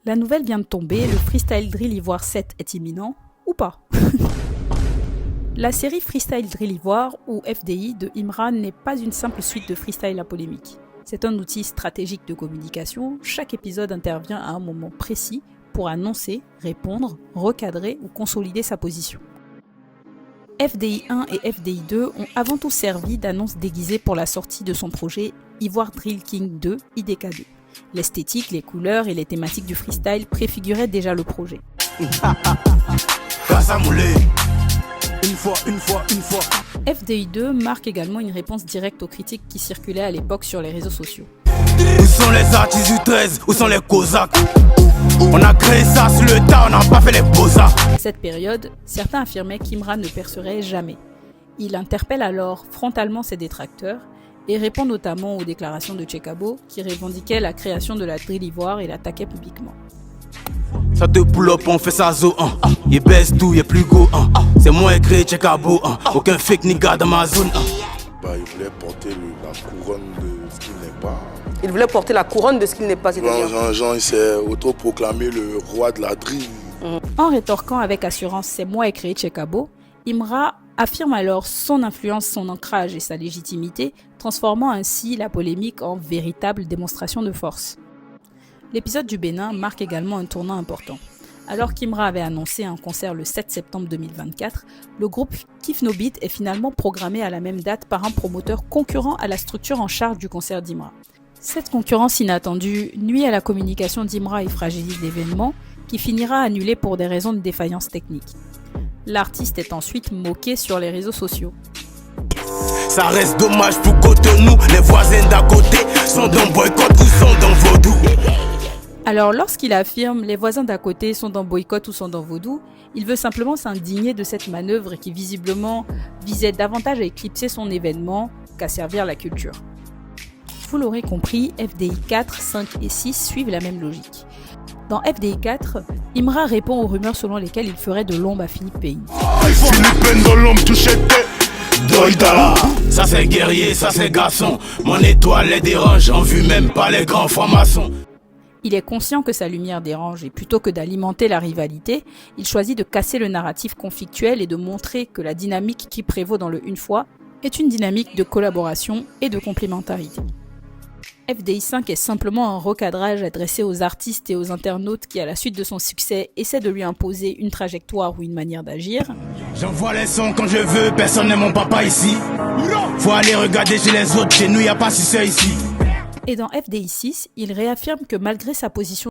La nouvelle vient de tomber, le Freestyle Drill Ivoire 7 est imminent, ou pas? La série Freestyle Drill Ivoire, ou FDI, de Imra n'est pas une simple suite de freestyle à polémique. C'est un outil stratégique de communication, chaque épisode intervient à un moment précis pour annoncer, répondre, recadrer ou consolider sa position. FDI 1 et FDI 2 ont avant tout servi d'annonce déguisée pour la sortie de son projet Ivoire Drill King 2 IDK2. L'esthétique, les couleurs et les thématiques du freestyle préfiguraient déjà le projet. FDI 2 marque également une réponse directe aux critiques qui circulaient à l'époque sur les réseaux sociaux. Où sont les artistes du 13? Où sont les Cosaques? On a créé ça sur le tas, on n'a pas fait les beaux-arts. À cette période, certains affirmaient qu'Imra ne percerait jamais. Il interpelle alors frontalement ses détracteurs et répond notamment aux déclarations de Tchekabo qui revendiquait la création de la drill ivoire et l'attaquait publiquement. Ça te pull up, on fait ça zo, il baisse tout, il est plus go, c'est moi qui crée Tchekabo, aucun fake nigga dans ma zone. Il voulait porter la couronne de ce qu'il n'est pas. Il voulait porter la couronne de ce qu'il n'est pas. Jean, il s'est autoproclamé le roi de la drill. En rétorquant avec assurance « c'est moi et créé Tchekabo », Imra affirme alors son influence, son ancrage et sa légitimité, transformant ainsi la polémique en véritable démonstration de force. L'épisode du Bénin marque également un tournant important. Alors qu'Imra avait annoncé un concert le 7 septembre 2024, le groupe Kiff No Beat est finalement programmé à la même date par un promoteur concurrent à la structure en charge du concert d'Imra. Cette concurrence inattendue nuit à la communication d'Imra et fragilise l'événement, qui finira annulé pour des raisons de défaillance technique. L'artiste est ensuite moqué sur les réseaux sociaux. Ça reste dommage pour Cotonou, les voisins d'à côté sont dans boycott ou sont dans vaudou. Alors lorsqu'il affirme « les voisins d'à côté sont dans boycott ou sont dans vaudou », il veut simplement s'indigner de cette manœuvre qui visiblement visait davantage à éclipser son événement qu'à servir la culture. Vous l'aurez compris, FDI 4, 5 et 6 suivent la même logique. Dans FDI 4, Imra répond aux rumeurs selon lesquelles il ferait de l'ombre à Philippe Pays. Ça c'est guerrier, ça c'est garçon, mon étoile les dérange, en vue même pas les grands francs-maçons. Il est conscient que sa lumière dérange et plutôt que d'alimenter la rivalité, il choisit de casser le narratif conflictuel et de montrer que la dynamique qui prévaut dans le Une fois est une dynamique de collaboration et de complémentarité. FDI 5 est simplement un recadrage adressé aux artistes et aux internautes qui, à la suite de son succès, essaient de lui imposer une trajectoire ou une manière d'agir. J'envoie les sons quand je veux, personne n'est mon papa ici. Faut aller regarder chez les autres, chez nous y a pas si c'est ici. Et dans FDI 6, il réaffirme que malgré sa position